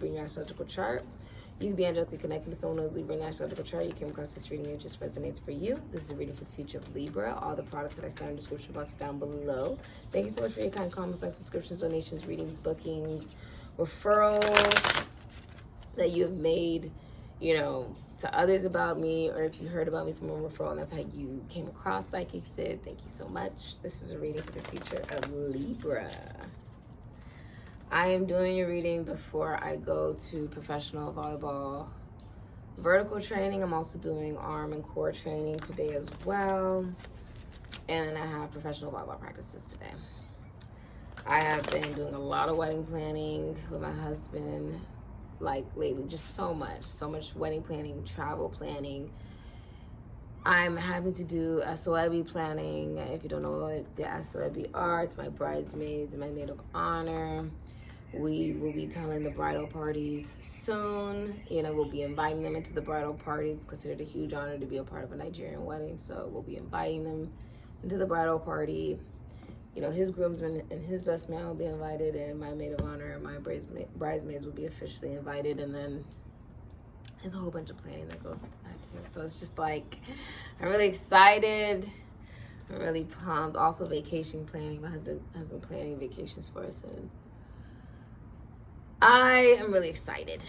Libra in your astrological chart. You can be angelically connected to someone who's Libra in your astrological chart. You came across this reading, it just resonates for you. This is a reading for the future of Libra. All the products that I sent in the description box down below. Thank you so much for your kind comments, like subscriptions, donations, readings, bookings, referrals that you have made, you know, to others about me, or if you heard about me from a referral and that's how you came across SIKIKSYD. Thank you so much. This is a reading for the future of Libra. I am doing a reading before I go to professional volleyball vertical training. I'm also doing arm and core training today as well. And I have professional volleyball practices today. I have been doing a lot of wedding planning with my husband, like lately, just so much wedding planning, travel planning. I'm having to do SOIB planning. If you don't know what the SOIB are, it's my bridesmaids and my maid of honor. We will be telling the bridal parties soon. You know, we'll be inviting them into the bridal party. It's considered a huge honor to be a part of a Nigerian wedding, so we'll be inviting them into the bridal party. You know, his groomsmen and his best man will be invited, and my maid of honor and my bridesmaids will be officially invited, and then there's a whole bunch of planning that goes into that too. So it's just like, I'm really excited. I'm really pumped. Also vacation planning. My husband has been planning vacations for us, and I am really excited.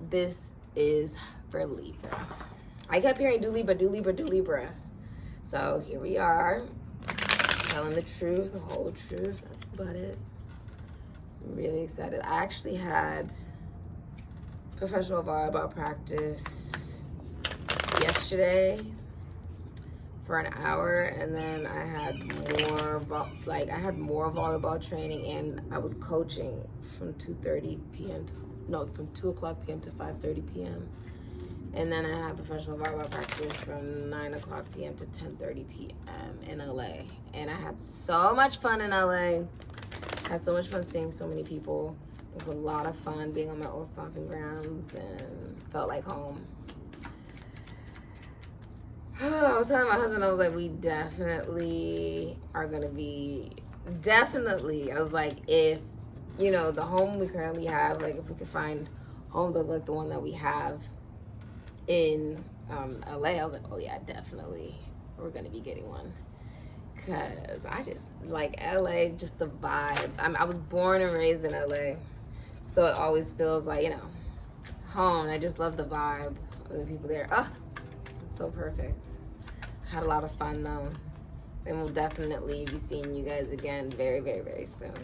This is for Libra. I kept hearing do Libra, do Libra, do Libra. So here we are, telling the truth, the whole truth, nothing but it. I'm really excited. I actually had professional volleyball practice yesterday for an hour, and then I had more volleyball training, and I was coaching from 2:30 p.m. from 2 o'clock p.m. to 5:30 p.m. And then I had professional volleyball practice from 9 o'clock p.m. to 10:30 p.m. in LA. And I had so much fun in LA. Had so much fun seeing so many people. It was a lot of fun being on my old stomping grounds and felt like home. I was telling my husband, I was like, we definitely are gonna be, I was like, if, you know, the home we currently have, like if we could find homes like the one that we have in LA, I was like, oh yeah, definitely we're gonna be getting one. Cause I just like LA, just the vibe. I was born and raised in LA, so it always feels like, you know, home. I just love the vibe of the people there. Oh, it's so perfect. Had a lot of fun though, and we'll definitely be seeing you guys again very, very, very soon.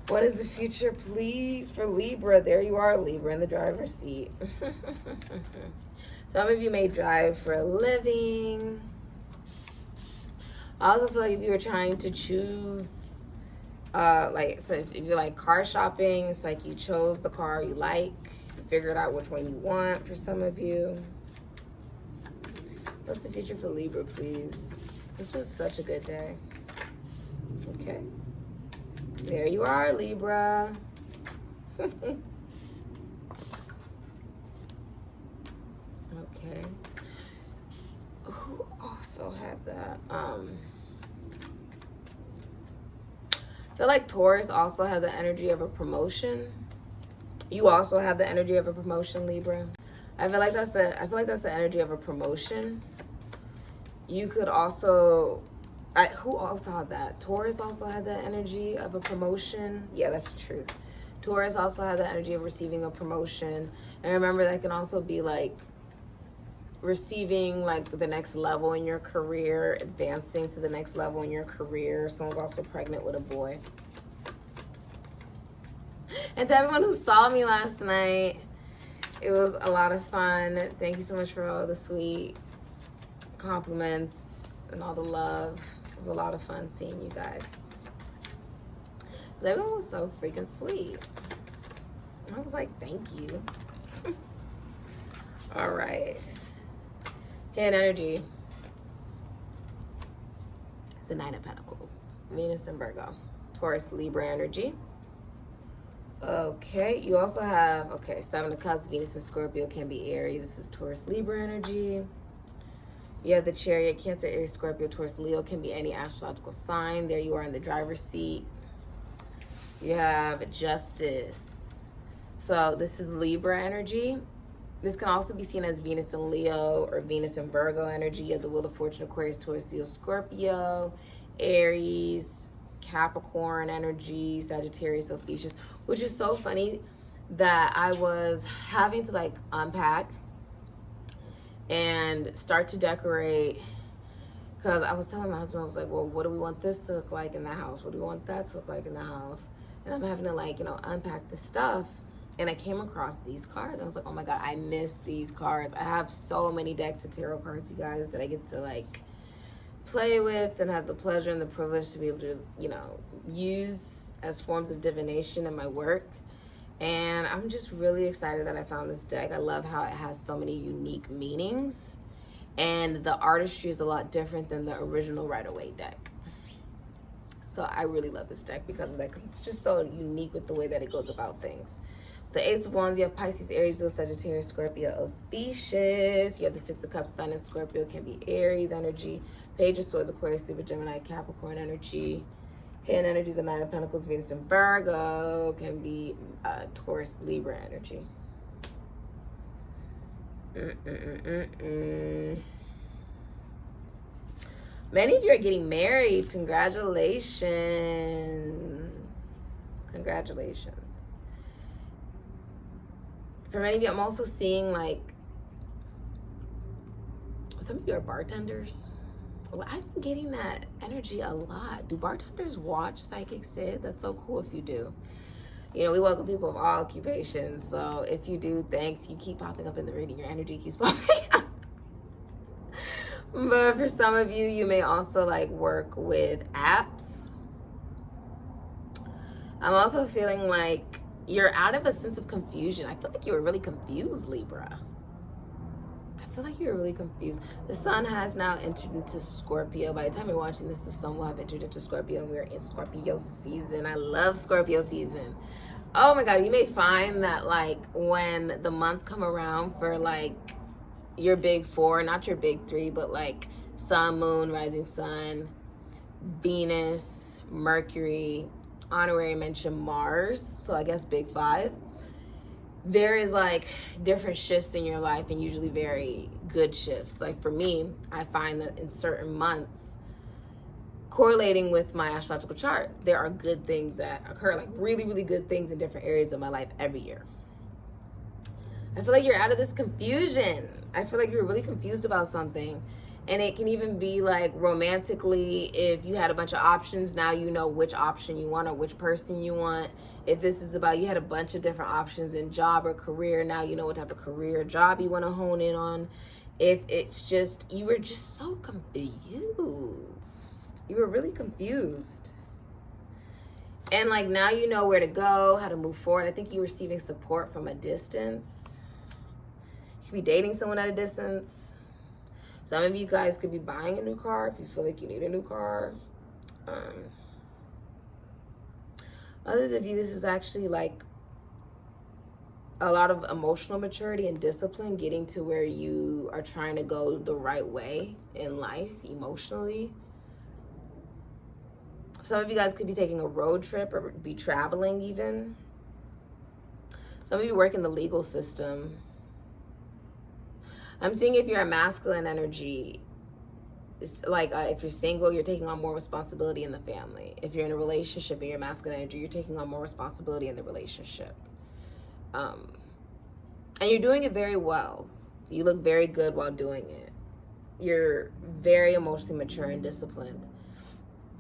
What is the future, please, for Libra? There you are, Libra, in the driver's seat. Some of you may drive for a living. I also feel like if you were trying to choose, so if you're like car shopping, it's like you chose the car you like, you figured out which one you want for some of you. What's the future for Libra, please? This was such a good day. Okay. There you are, Libra. Okay. Who also had that? I feel like Taurus also had the energy of a promotion. You also have the energy of a promotion, Libra. I feel like that's the energy of a promotion. You could also, who also had that? Taurus also had the energy of a promotion. Yeah, that's true. Taurus also had the energy of receiving a promotion. And remember, that can also be like receiving like the next level in your career, advancing to the next level in your career. Someone's also pregnant with a boy. And to everyone who saw me last night, it was a lot of fun. Thank you so much for all the sweet compliments and all the love. It was a lot of fun seeing you guys. Everyone was so freaking sweet. I was like, thank you. All right. Hand energy. It's the Nine of Pentacles. Venus and Virgo. Taurus, Libra energy. Okay, you also have, okay, Seven of Cups, Venus and Scorpio can be Aries. This is Taurus, Libra energy. You have the Chariot, Cancer, Aries, Scorpio, Taurus, Leo, can be any astrological sign. There you are in the driver's seat. You have Justice, So this is Libra energy. This can also be seen as Venus in Leo or Venus in Virgo energy. You have the Wheel of Fortune, Aquarius, Taurus, Leo, Scorpio, Aries, Capricorn energy, Sagittarius, Ophiuchus, which is so funny that I was having to like unpack and start to decorate, because I was telling my husband, I was like, well, what do we want this to look like in the house? What do we want that to look like in the house? And I'm having to like, you know, unpack the stuff. And I came across these cards. I was like, oh my God, I miss these cards. I have so many decks of tarot cards, you guys, that I get to like play with and have the pleasure and the privilege to be able to, you know, use as forms of divination in my work. And I'm just really excited that I found this deck. I love how it has so many unique meanings. And the artistry is a lot different than the original Rider-Waite deck. So I really love this deck because of that, because it's just so unique with the way that it goes about things. The Ace of Wands, you have Pisces, Aries, Leo, Sagittarius, Scorpio, Ophiuchus. You have the Six of Cups, Sun and Scorpio, can be Aries energy. Page of Swords, Aquarius, Libra, Gemini, Capricorn energy. Hidden energy, the Nine of Pentacles, Venus and Virgo, can be Taurus, Libra energy. Many of you are getting married. Congratulations. Congratulations. For many of you, I'm also seeing like some of you are bartenders. Well, I've been getting that energy a lot. Do bartenders watch SIKIKSYD? That's so cool if you do. You know, we welcome people of all occupations. So if you do, thanks. You keep popping up in the reading. Your energy keeps popping up. But for some of you, you may also like work with apps. I'm also feeling like you're out of a sense of confusion. I feel like you were really confused, Libra. I feel like you're really confused. The sun has now entered into Scorpio. By the time you're watching this, the sun will have entered into Scorpio, and we're in Scorpio season. I love Scorpio season. Oh my God, you may find that like when the months come around for like your big four, not your big three, but like sun, moon, rising sun, Venus, Mercury, honorary mention Mars, so I guess big five, there is like different shifts in your life, and usually very good shifts. Like for me, I find that in certain months, correlating with my astrological chart, there are good things that occur, like really, really good things in different areas of my life every year. I feel like you're out of this confusion. I feel like you're really confused about something. And it can even be like romantically, if you had a bunch of options, now you know which option you want or which person you want. If this is about you had a bunch of different options in job or career, now you know what type of career or job you want to hone in on. If it's just, you were just so confused. You were really confused. And like now you know where to go, how to move forward. I think you're receiving support from a distance. You could be dating someone at a distance. Some of you guys could be buying a new car if you feel like you need a new car. Others of you, this is actually like a lot of emotional maturity and discipline, getting to where you are trying to go the right way in life emotionally. Some of you guys could be taking a road trip or be traveling even. Some of you work in the legal system. I'm seeing if you're a masculine energy, it's like if you're single, you're taking on more responsibility in the family. If you're in a relationship and you're masculine energy, you're taking on more responsibility in the relationship. And you're doing it very well. You look very good while doing it. You're very emotionally mature and disciplined.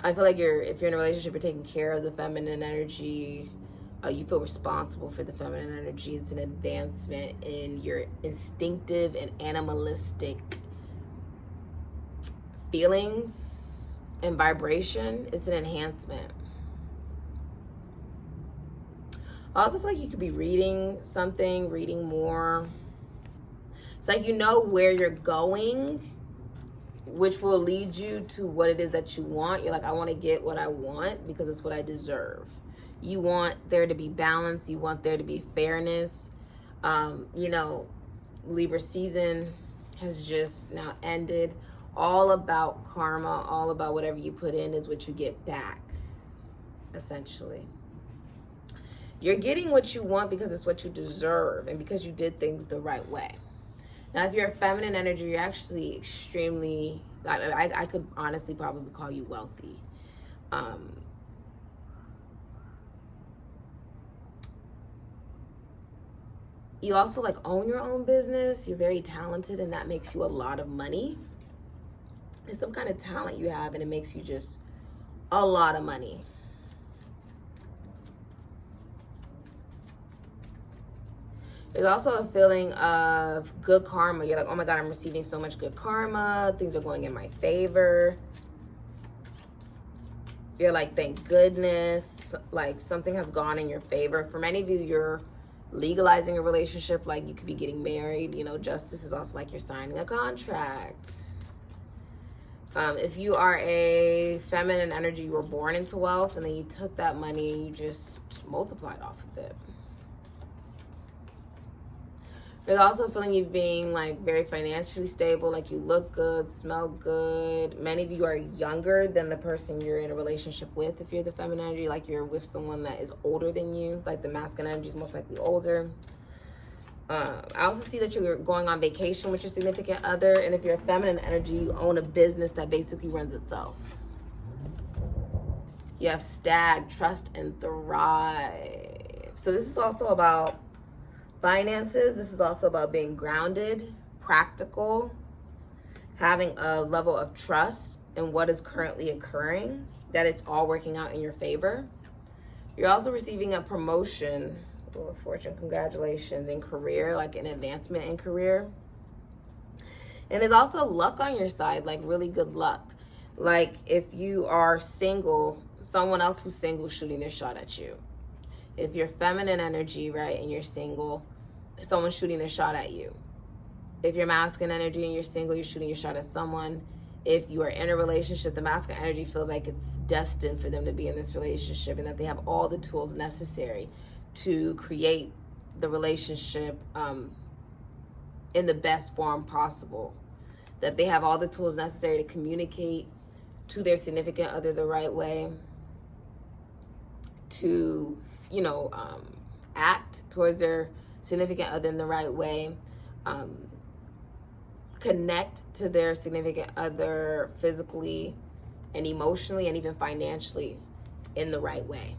I feel like if you're in a relationship, you're taking care of the feminine energy. You feel responsible for the feminine energy. It's an advancement in your instinctive and animalistic feelings and vibration. It's an enhancement. I also feel like you could be reading something, reading more. It's like you know where you're going, which will lead you to what it is that you want. You're like, I want to get what I want because it's what I deserve. You want there to be balance. You want there to be fairness. You know, Libra season has just now ended. All about karma, all about whatever you put in is what you get back, essentially. You're getting what you want because it's what you deserve and because you did things the right way. Now, if you're a feminine energy, you're actually extremely, I could honestly probably call you wealthy. You also like own your own business. You're very talented and that makes you a lot of money. It's some kind of talent you have and it makes you just a lot of money. There's also a feeling of good karma. You're like, oh my God, I'm receiving so much good karma. Things are going in my favor. You're like, thank goodness. Like something has gone in your favor. For many of you, you're legalizing a relationship. Like you could be getting married. You know, justice is also like you're signing a contract. If you are a feminine energy, you were born into wealth and then you took that money and you just multiplied off of it. There's also a feeling of being like very financially stable, like you look good, smell good. Many of you are younger than the person you're in a relationship with. If you're the feminine energy, like you're with someone that is older than you, like the masculine energy is most likely older. I also see that you're going on vacation with your significant other. And if you're a feminine energy, you own a business that basically runs itself. You have stag, trust, and thrive. So this is also about finances. This is also about being grounded, practical, having a level of trust in what is currently occurring, that it's all working out in your favor. You're also receiving a promotion, fortune, congratulations, in career, like an advancement in career. And there's also luck on your side, like really good luck. Like if you are single, someone else who's single shooting their shot at you. If you're feminine energy, right, and you're single, someone's shooting their shot at you. If you're masculine energy and you're single, you're shooting your shot at someone. If you are in a relationship, the masculine energy feels like it's destined for them to be in this relationship and that they have all the tools necessary to create the relationship in the best form possible. That they have all the tools necessary to communicate to their significant other the right way, to act towards their significant other in the right way, connect to their significant other physically and emotionally and even financially in the right way.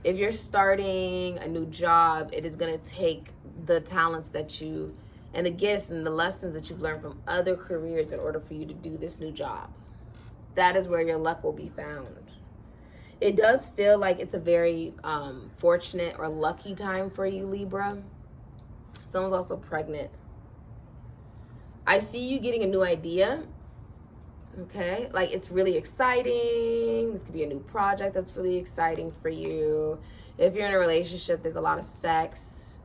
If you're starting a new job, it is going to take the talents that you and the gifts and the lessons that you've learned from other careers in order for you to do this new job. That is where your luck will be found. It does feel like it's a very fortunate or lucky time for you, Libra. Someone's also pregnant. I see you getting a new idea. Okay, like it's really exciting. This could be a new project that's really exciting for you. If you're in a relationship, there's a lot of sex.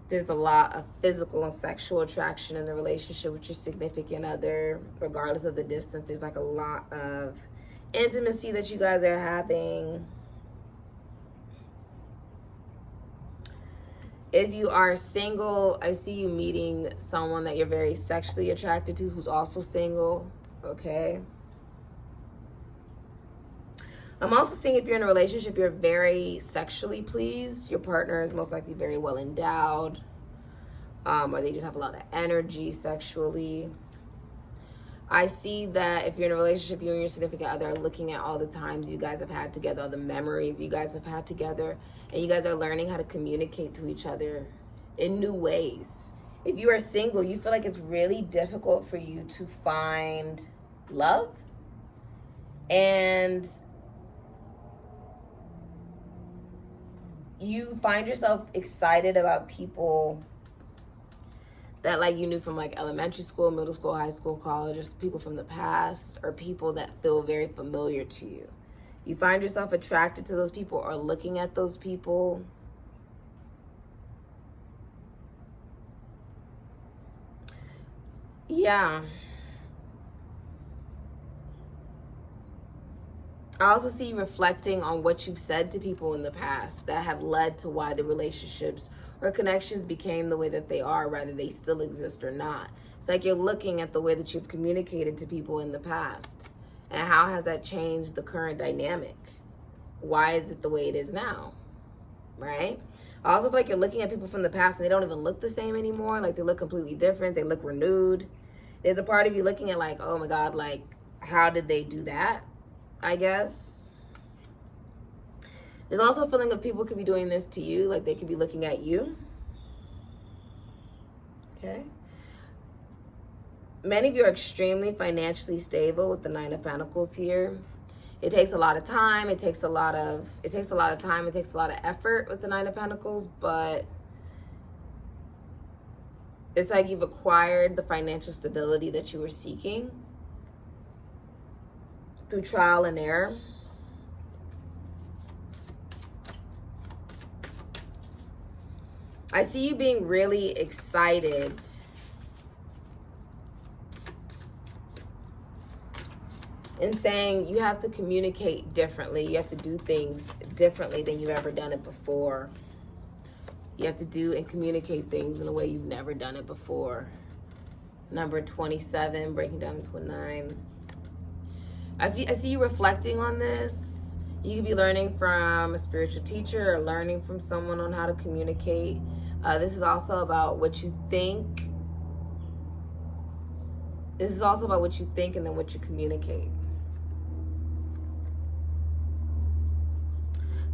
There's a lot of physical and sexual attraction in the relationship with your significant other, regardless of the distance. There's like a lot of intimacy that you guys are having. If you are single, I see you meeting someone that you're very sexually attracted to who's also single. Okay. I'm also seeing if you're in a relationship, you're very sexually pleased. Your partner is most likely very well endowed, or they just have a lot of energy sexually. I see that if you're in a relationship, you and your significant other are looking at all the times you guys have had together, all the memories you guys have had together, and you guys are learning how to communicate to each other in new ways. If you are single, you feel like it's really difficult for you to find love, and you find yourself excited about people that like you knew from like elementary school, middle school, high school, college, or people from the past, or people that feel very familiar to you. You find yourself attracted to those people or looking at those people. Yeah. I also see you reflecting on what you've said to people in the past that have led to why the relationships or connections became the way that they are, whether they still exist or not. It's like you're looking at the way that you've communicated to people in the past and how has that changed the current dynamic? Why is it the way it is now? right? I also feel like you're looking at people from the past and they don't even look the same anymore. Like, they look completely different. They look renewed. There's a part of you looking at like, oh my God, like, how did they do that? I guess. There's also a feeling of people could be doing this to you. Like, they could be looking at you. Okay. Many of you are extremely financially stable with the Nine of Pentacles here. It takes a lot of time. It takes a lot of time. It takes a lot of effort with the Nine of Pentacles, but it's like you've acquired the financial stability that you were seeking through trial and error. I see you being really excited and saying you have to communicate differently. You have to do things differently than you've ever done it before. You have to do and communicate things in a way you've never done it before. Number 27, breaking down into a 9. I see you reflecting on this. You could be learning from a spiritual teacher or learning from someone on how to communicate. This is also about what you think. This is also about what you think and then what you communicate.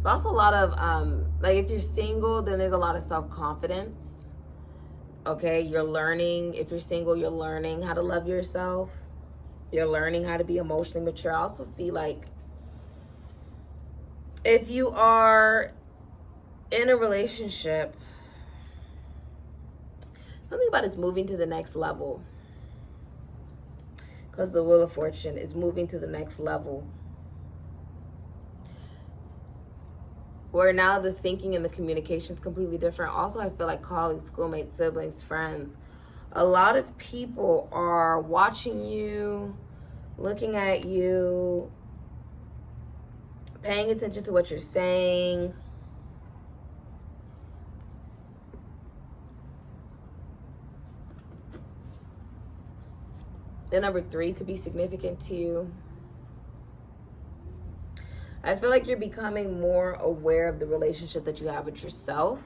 There's also a lot of, like, if you're single, then there's a lot of self-confidence. Okay, you're learning. If you're single, you're learning how to love yourself. You're learning how to be emotionally mature. I also see, like, if you are in a relationship, something about it's moving to the next level. Because the Wheel of Fortune is moving to the next level. Where now the thinking and the communication is completely different. Also, I feel like colleagues, schoolmates, siblings, friends. A lot of people are watching you, looking at you, paying attention to what you're saying. The number 3 could be significant to you. I feel like you're becoming more aware of the relationship that you have with yourself.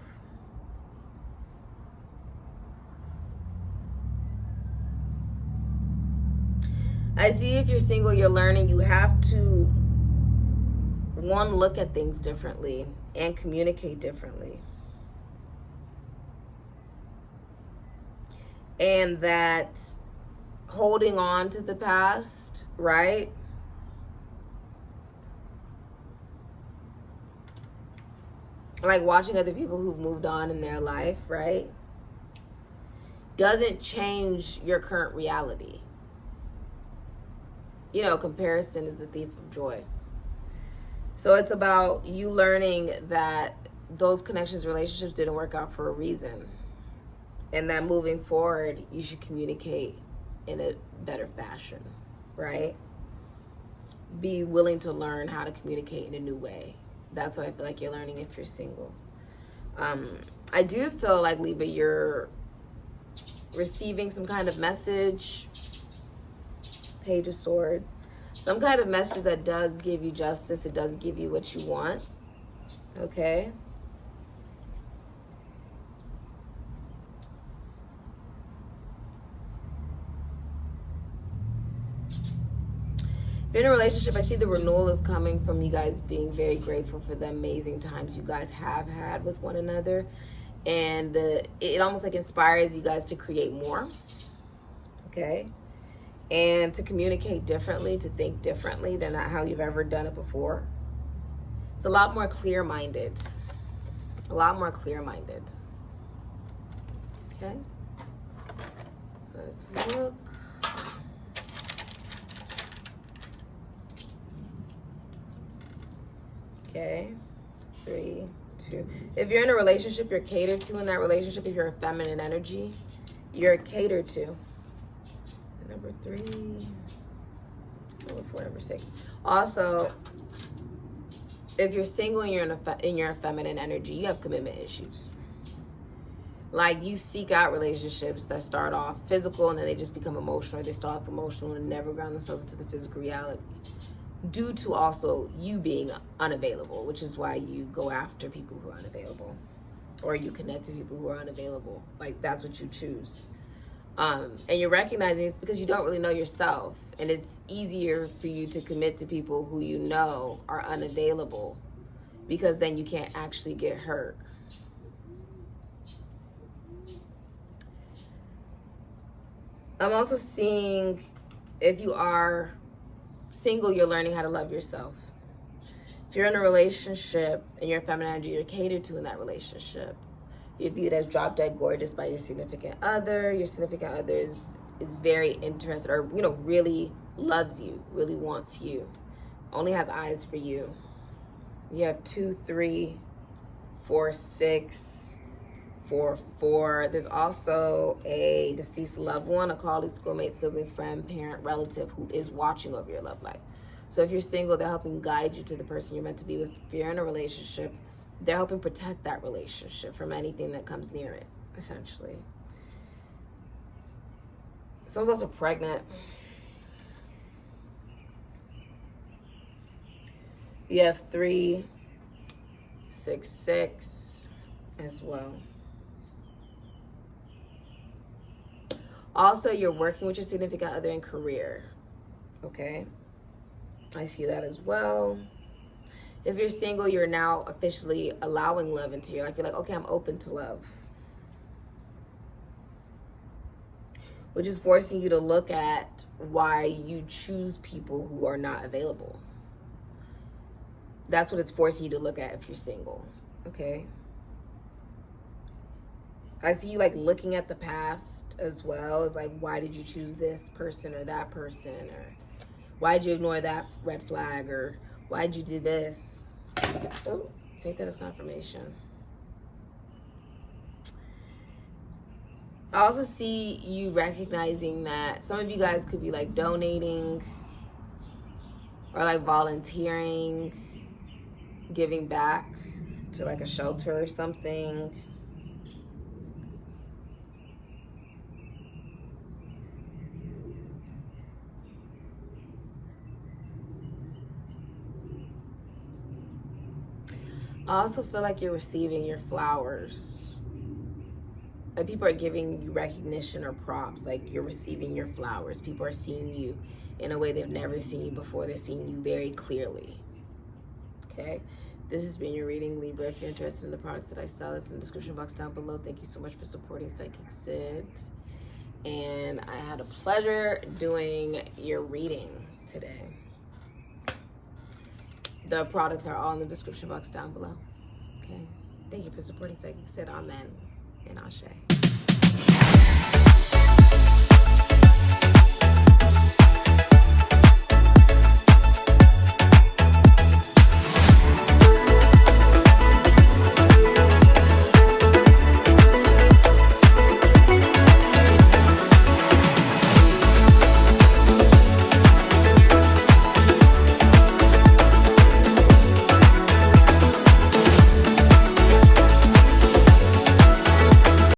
I see if you're single, you're learning you have to, one, look at things differently and communicate differently. And that holding on to the past, right? Like watching other people who've moved on in their life, right? Doesn't change your current reality. You know, comparison is the thief of joy. So it's about you learning that those connections, relationships didn't work out for a reason. And that moving forward, you should communicate in a better fashion, right? Be willing to learn how to communicate in a new way. That's what I feel like you're learning if you're single. I do feel like, Libra, you're receiving some kind of message. Page of Swords. Some kind of message that does give you justice. It does give you what you want. Okay? If you're in a relationship, I see the renewal is coming from you guys being very grateful for the amazing times you guys have had with one another. And it almost like inspires you guys to create more. Okay? And to communicate differently, to think differently than how you've ever done it before. It's a lot more clear-minded. A lot more clear-minded. Okay? Let's look. Okay, 3, 2. If you're in a relationship, you're catered to in that relationship. If you're a feminine energy, you're catered to. Number 3, number 4, number 6. Also, if you're single and you're a feminine energy, you have commitment issues. Like, you seek out relationships that start off physical and then they just become emotional. Or they start off emotional and never ground themselves into the physical reality. due to also you being unavailable, which is why you go after people who are unavailable, or you connect to people who are unavailable. Like, that's what you choose. And you're recognizing it's because you don't really know yourself, and it's easier for you to commit to people who you know are unavailable, because then you can't actually get hurt. I'm also seeing, if you are single, you're learning how to love yourself. If you're in a relationship and you're feminine energy, you're catered to in that relationship. You're viewed as drop dead gorgeous by your significant other. Your significant other is very interested, or, you know, really loves you, really wants you, only has eyes for you. You have 2, 3, 4, 6, 4, 4. There's also a deceased loved one, a colleague, schoolmate, sibling, friend, parent, relative who is watching over your love life. So if you're single, they're helping guide you to the person you're meant to be with. If you're in a relationship, they're helping protect that relationship from anything that comes near it, essentially. Someone's also pregnant. You have 3, 6, 6 as well. Also, you're working with your significant other in career, okay? I see that as well. If you're single, you're now officially allowing love into your life. You're like, okay, I'm open to love. Which is forcing you to look at why you choose people who are not available. That's what it's forcing you to look at if you're single, okay? I see you like looking at the past as well. It's like, why did you choose this person or that person? Or why did you ignore that red flag? Or why did you do this? Oh, take that as confirmation. I also see you recognizing that some of you guys could be like donating or like volunteering, giving back to like a shelter or something. I also feel like you're receiving your flowers. Like, people are giving you recognition or props. Like, you're receiving your flowers. People are seeing you in a way they've never seen you before. They're seeing you very clearly. Okay? This has been your reading, Libra. If you're interested in the products that I sell, it's in the description box down below. Thank you so much for supporting SIKIKSYD. And I had a pleasure doing your reading today. The products are all in the description box down below. Okay? Thank you for supporting SIKIKSYD. Amen and Ashe.